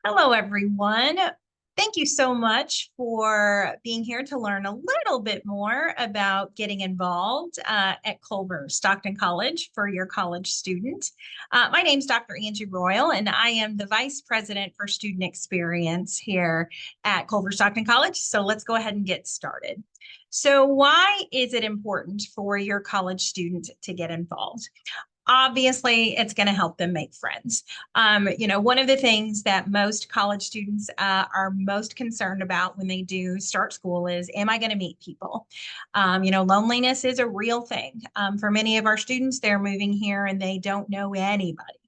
Hello, everyone. Thank you so much for being here to learn a little bit more about getting involved at Culver-Stockton College for your college student. My name is Dr. Angie Royal, and I am the Vice President for Student Experience here at Culver-Stockton College. So let's go ahead and get started. So why is it important for your college student to get involved? Obviously, it's going to help them make friends. One of the things that most college students are most concerned about when they do start school is, am I going to meet people? Loneliness is a real thing. For many of our students, they're moving here and they don't know anybody.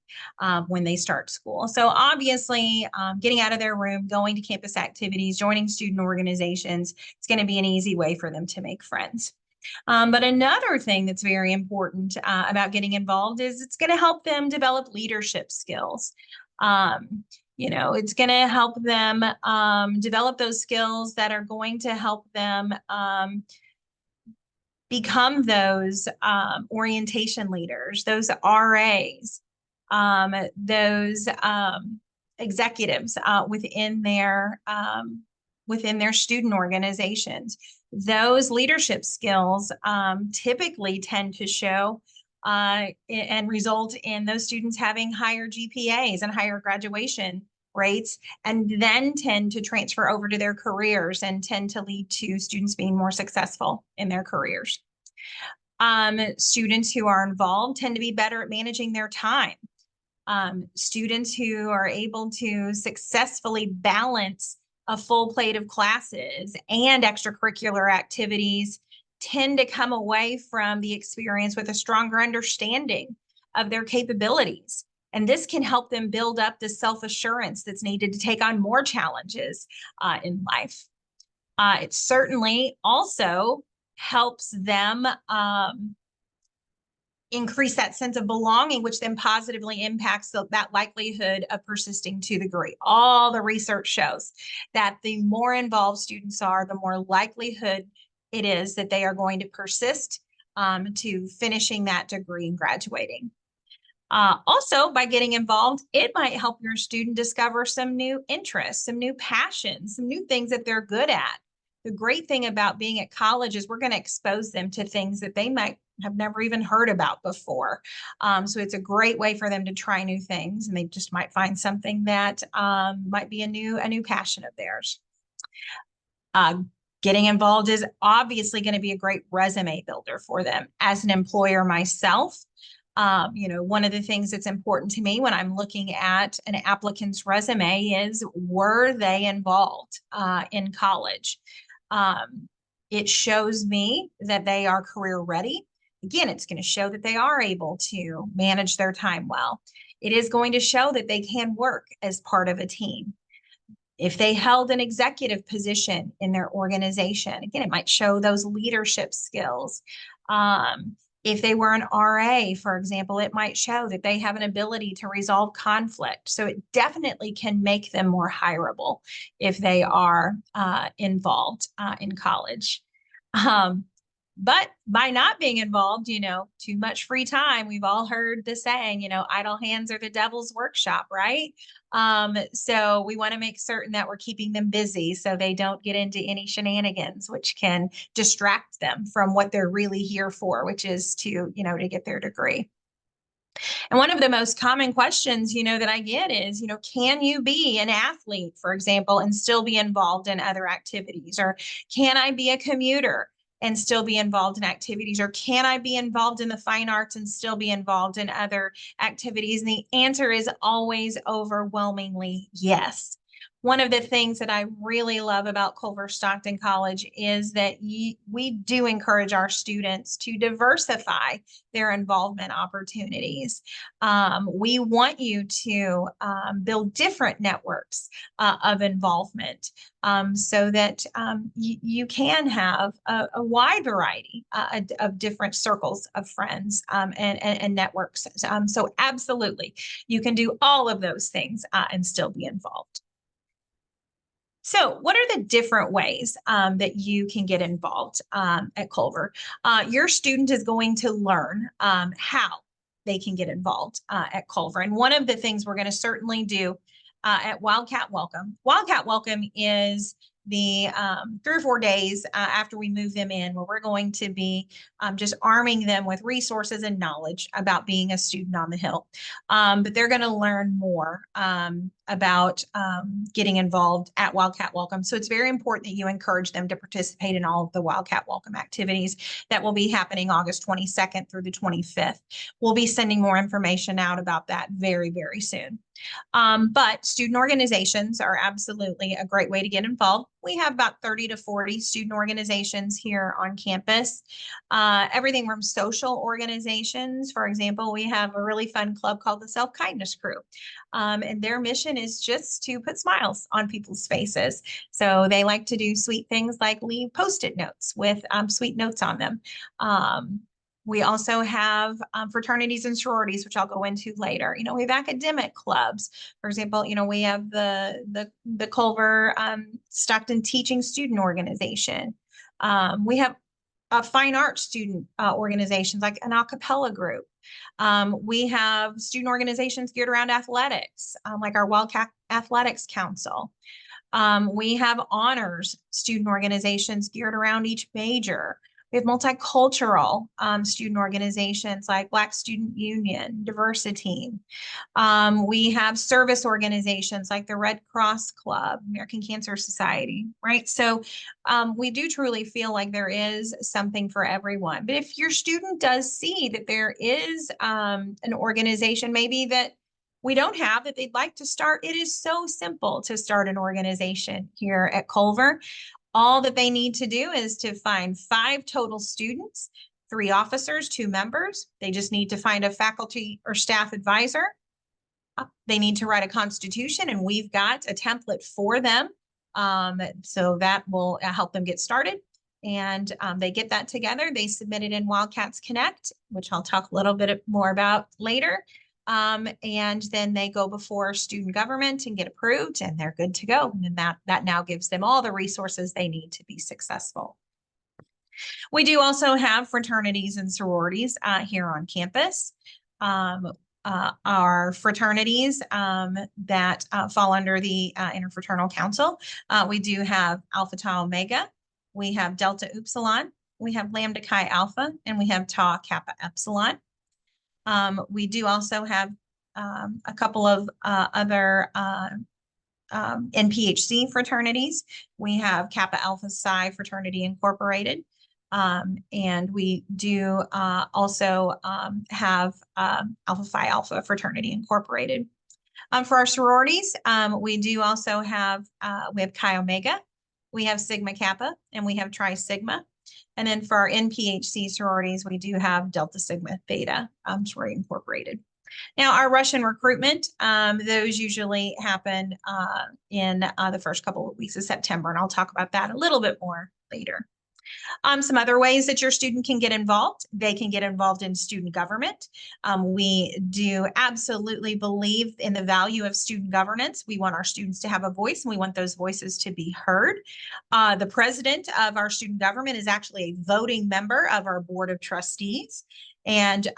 When they start school. So obviously, getting out of their room, going to campus activities, joining student organizations, it's going to be an easy way for them to make friends. But another thing that's very important about getting involved is it's going to help them develop leadership skills. It's going to help them develop those skills that are going to help them become those orientation leaders, those RAs, those executives within their student organizations. Those leadership skills typically tend to show and result in those students having higher GPAs and higher graduation rates, and then tend to transfer over to their careers and tend to lead to students being more successful in their careers. Students who are involved tend to be better at managing their time. Students who are able to successfully balance a full plate of classes and extracurricular activities tend to come away from the experience with a stronger understanding of their capabilities. And this can help them build up the self-assurance that's needed to take on more challenges in life. It certainly also helps them increase that sense of belonging, which then positively impacts that likelihood of persisting to the degree. All the research shows that the more involved students are, the more likelihood it is that they are going to persist to finishing that degree and graduating. Also, by getting involved, it might help your student discover some new interests, some new passions, some new things that they're good at. The great thing about being at college is we're going to expose them to things that they might have never even heard about before. So it's a great way for them to try new things, and they just might find something that might be a new passion of theirs. Getting involved is obviously going to be a great resume builder for them. As an employer myself, one of the things that's important to me when I'm looking at an applicant's resume is, were they involved in college? It shows me that they are career ready. Again, it's going to show that they are able to manage their time well. It is going to show that they can work as part of a team. If they held an executive position in their organization, again, it might show those leadership skills. If they were an RA, for example, it might show that they have an ability to resolve conflict. So it definitely can make them more hireable if they are involved in college. But by not being involved, too much free time. We've all heard the saying, idle hands are the devil's workshop, right? So we want to make certain that we're keeping them busy so they don't get into any shenanigans, which can distract them from what they're really here for, which is to get their degree. And one of the most common questions, that I get is, can you be an athlete, for example, and still be involved in other activities? Or can I be a commuter and still be involved in activities? Or can I be involved in the fine arts and still be involved in other activities? And the answer is always overwhelmingly yes. One of the things that I really love about Culver-Stockton College is that we do encourage our students to diversify their involvement opportunities. We want you to build different networks of involvement so that you can have a wide variety of different circles of friends and networks. So absolutely, you can do all of those things and still be involved. So what are the different ways that you can get involved at Culver? Your student is going to learn how they can get involved at Culver. And one of the things we're going to certainly do at Wildcat Welcome. Wildcat Welcome is the 3 or 4 days after we move them in, where we're going to be just arming them with resources and knowledge about being a student on the Hill. But they're going to learn more about getting involved at Wildcat Welcome. So it's very important that you encourage them to participate in all of the Wildcat Welcome activities that will be happening August 22nd through the 25th. We'll be sending more information out about that very, very soon. But student organizations are absolutely a great way to get involved. We have about 30 to 40 student organizations here on campus. Everything from social organizations. For example, we have a really fun club called the Self-Kindness Crew. And their mission is just to put smiles on people's faces. So they like to do sweet things like leave Post-it notes with sweet notes on them. We also have fraternities and sororities, which I'll go into later. We have academic clubs. For example, we have the Culver-Stockton Teaching Student Organization. We have fine arts student organizations like an a cappella group. We have student organizations geared around athletics, like our Wildcat Athletics Council. We have honors student organizations geared around each major. We have multicultural student organizations like Black Student Union, Diversity. We have service organizations like the Red Cross Club, American Cancer Society, right? So we do truly feel like there is something for everyone. But if your student does see that there is an organization maybe that we don't have that they'd like to start, it is so simple to start an organization here at Culver. All that they need to do is to find 5 total students, 3 officers, 2 members. They just need to find a faculty or staff advisor. They need to write a constitution, and we've got a template for them. So that will help them get started. And they get that together. They submit it in Wildcats Connect, which I'll talk a little bit more about later. And then they go before student government and get approved, and they're good to go. And then that now gives them all the resources they need to be successful. We do also have fraternities and sororities here on campus. Our fraternities that fall under the Interfraternal Council. We do have Alpha Tau Omega, we have Delta Upsilon, we have Lambda Chi Alpha, and we have Tau Kappa Epsilon. We do also have a couple of other NPHC fraternities. We have Kappa Alpha Psi Fraternity Incorporated. And we do also have Alpha Phi Alpha Fraternity Incorporated. For our sororities, we do also have, we have Chi Omega, we have Sigma Kappa, and we have Tri Sigma. And then for our NPHC sororities, we do have Delta Sigma Theta Sorority Incorporated. Now, our Russian recruitment, those usually happen in the first couple of weeks of September, and I'll talk about that a little bit more later. Some other ways that your student can get involved. They can get involved in student government. We do absolutely believe in the value of student governance. We want our students to have a voice, and we want those voices to be heard. The president of our student government is actually a voting member of our board of trustees. And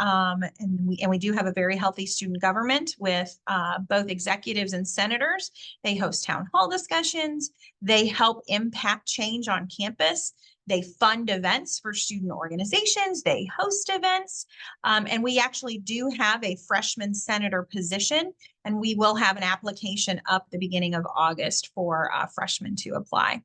we do have a very healthy student government with both executives and senators. They host town hall discussions. They help impact change on campus. They fund events for student organizations. They host events. And we actually do have a freshman senator position, and we will have an application up the beginning of August for freshmen to apply.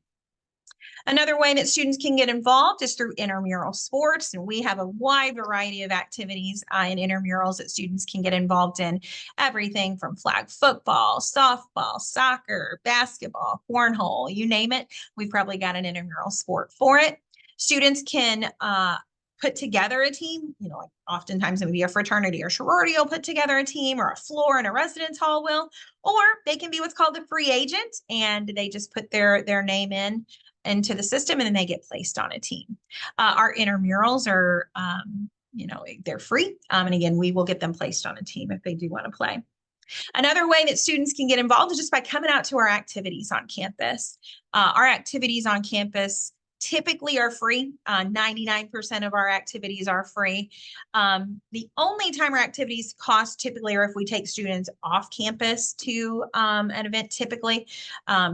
Another way that students can get involved is through intramural sports, and we have a wide variety of activities in intramurals that students can get involved in. Everything from flag football, softball, soccer, basketball, cornhole, you name it. We've probably got an intramural sport for it. Students can put together a team, like oftentimes it would be a fraternity or sorority will put together a team, or a floor in a residence hall will, or they can be what's called a free agent, and they just put their name into the system, and then they get placed on a team. Our intramurals are, they're free. And again, we will get them placed on a team if they do want to play. Another way that students can get involved is just by coming out to our activities on campus. Our activities on campus typically are free. 99% of our activities are free. The only time our activities cost typically are if we take students off campus to an event typically.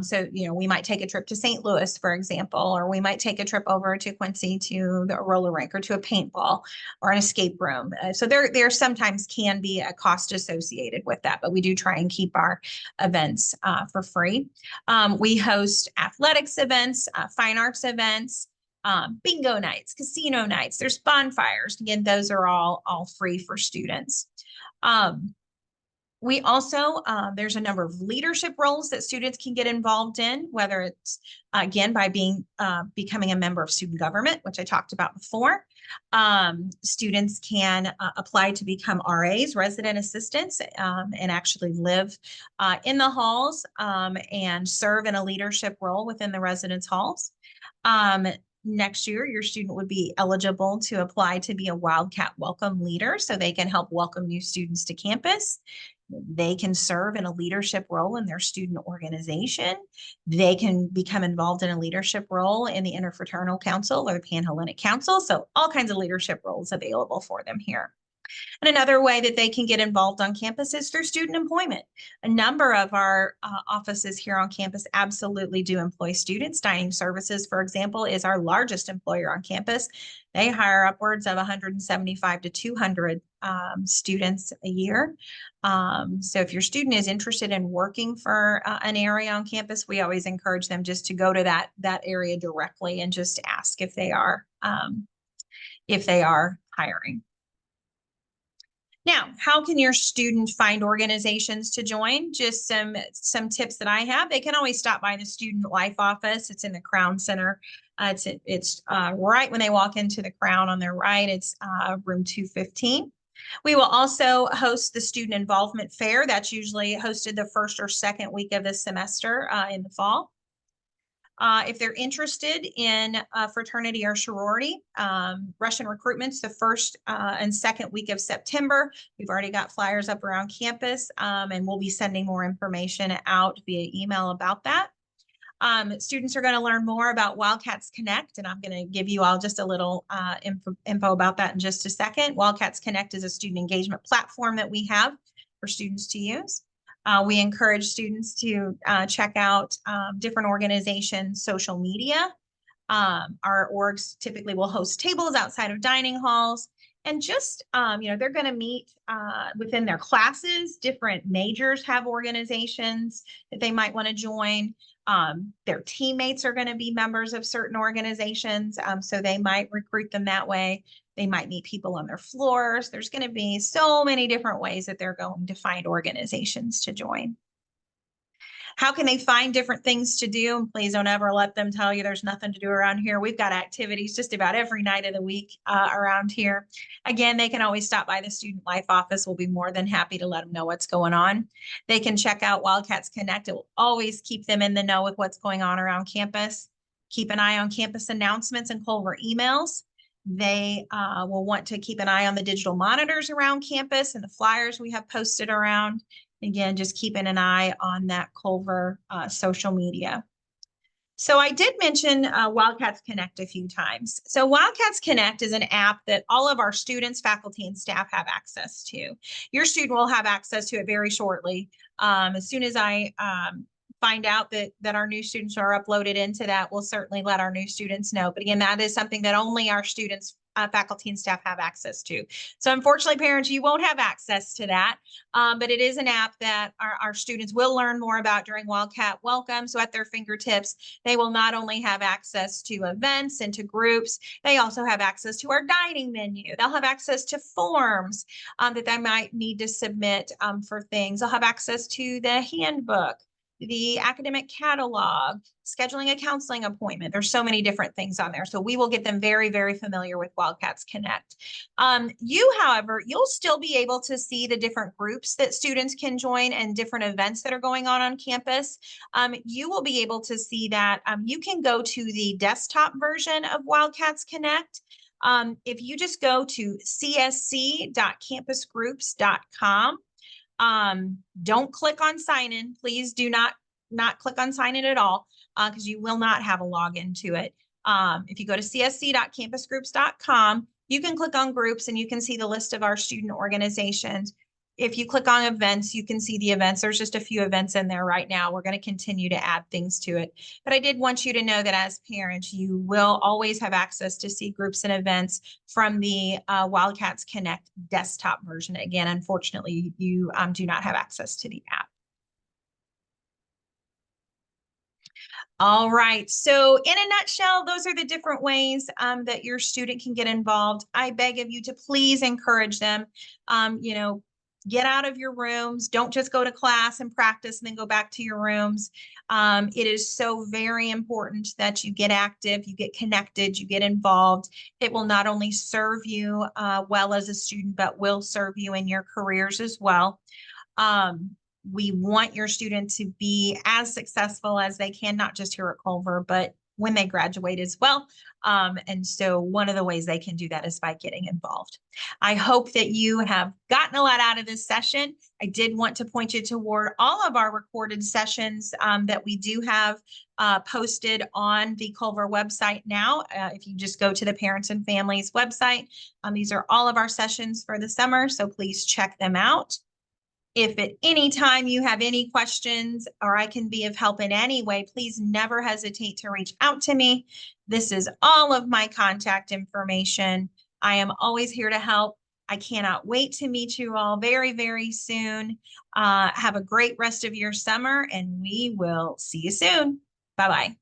So, we might take a trip to St. Louis, for example, or we might take a trip over to Quincy to the roller rink or to a paintball or an escape room. So there sometimes can be a cost associated with that, but we do try and keep our events for free. We host athletics events, fine arts events, bingo nights, casino nights. There's bonfires. Again, those are all free for students. We also, there's a number of leadership roles that students can get involved in, whether it's, again, by becoming a member of student government, which I talked about before. Students can apply to become RAs, resident assistants, and actually live in the halls and serve in a leadership role within the residence halls. Next year, your student would be eligible to apply to be a Wildcat Welcome Leader, so they can help welcome new students to campus. They can serve in a leadership role in their student organization. They can become involved in a leadership role in the Interfraternal Council or the Panhellenic Council. So all kinds of leadership roles available for them here. And another way that they can get involved on campus is through student employment. A number of our offices here on campus absolutely do employ students. Dining Services, for example, is our largest employer on campus. They hire upwards of 175 to 200 students a year. So if your student is interested in working for an area on campus, we always encourage them just to go to that area directly and just ask if they are hiring. Now, how can your student find organizations to join? Just some tips that I have. They can always stop by the Student Life office. It's in the Crown Center. It's right when they walk into the Crown on their right. It's room 215. We will also host the Student Involvement Fair. That's usually hosted the first or second week of the semester in the fall. If they're interested in a fraternity or sorority, Russian recruitment's the first and second week of September. We've already got flyers up around campus, and we'll be sending more information out via email about that. Students are going to learn more about Wildcats Connect, and I'm going to give you all just a little info about that in just a second. Wildcats Connect is a student engagement platform that we have for students to use. We encourage students to check out different organizations' social media. Our orgs typically will host tables outside of dining halls, and just, they're going to meet within their classes. Different majors have organizations that they might want to join. Their teammates are going to be members of certain organizations, so they might recruit them that way. They might meet people on their floors. There's going to be so many different ways that they're going to find organizations to join. How can they find different things to do? Please don't ever let them tell you there's nothing to do around here. We've got activities just about every night of the week around here. Again, they can always stop by the Student Life office. We'll be more than happy to let them know what's going on. They can check out Wildcats Connect. It will always keep them in the know with what's going on around campus. Keep an eye on campus announcements and Culver emails. They will want to keep an eye on the digital monitors around campus and the flyers we have posted around. Again, just keeping an eye on that Culver social media. So I did mention Wildcats Connect a few times. So Wildcats Connect is an app that all of our students, faculty, and staff have access to. Your student will have access to it very shortly. As soon as I find out that our new students are uploaded into that, we'll certainly let our new students know. But again, that is something that only our students, faculty, and staff have access to. So unfortunately, parents, you won't have access to that, but it is an app that our students will learn more about during Wildcat Welcome. So at their fingertips, they will not only have access to events and to groups, they also have access to our dining menu. They'll have access to forms that they might need to submit for things. They'll have access to the handbook, the academic catalog, scheduling a counseling appointment. There's so many different things on there. So we will get them very, very familiar with Wildcats Connect. However, you'll still be able to see the different groups that students can join and different events that are going on campus. You will be able to see that. You can go to the desktop version of Wildcats Connect. If you just go to csc.campusgroups.com, don't click on sign in. Please do not click on sign in at all, because you will not have a login to it. If you go to csc.campusgroups.com, you can click on groups and you can see the list of our student organizations. If you click on events, you can see the events. There's just a few events in there right now. We're going to continue to add things to it. But I did want you to know that as parents, you will always have access to see groups and events from the Wildcats Connect desktop version. Again, unfortunately, you do not have access to the app. All right. So in a nutshell, those are the different ways that your student can get involved. I beg of you to please encourage them, get out of your rooms. Don't just go to class and practice and then go back to your rooms. It is so very important that you get active, you get connected, you get involved. It will not only serve you well as a student, but will serve you in your careers as well. We want your student to be as successful as they can, not just here at Culver, but when they graduate as well. And so one of the ways they can do that is by getting involved. I hope that you have gotten a lot out of this session. I did want to point you toward all of our recorded sessions that we do have posted on the Culver website now. If you just go to the Parents and Families website, these are all of our sessions for the summer, so please check them out. If at any time you have any questions or I can be of help in any way, please never hesitate to reach out to me. This is all of my contact information. I am always here to help. I cannot wait to meet you all very, very soon. Have a great rest of your summer, and we will see you soon. Bye-bye.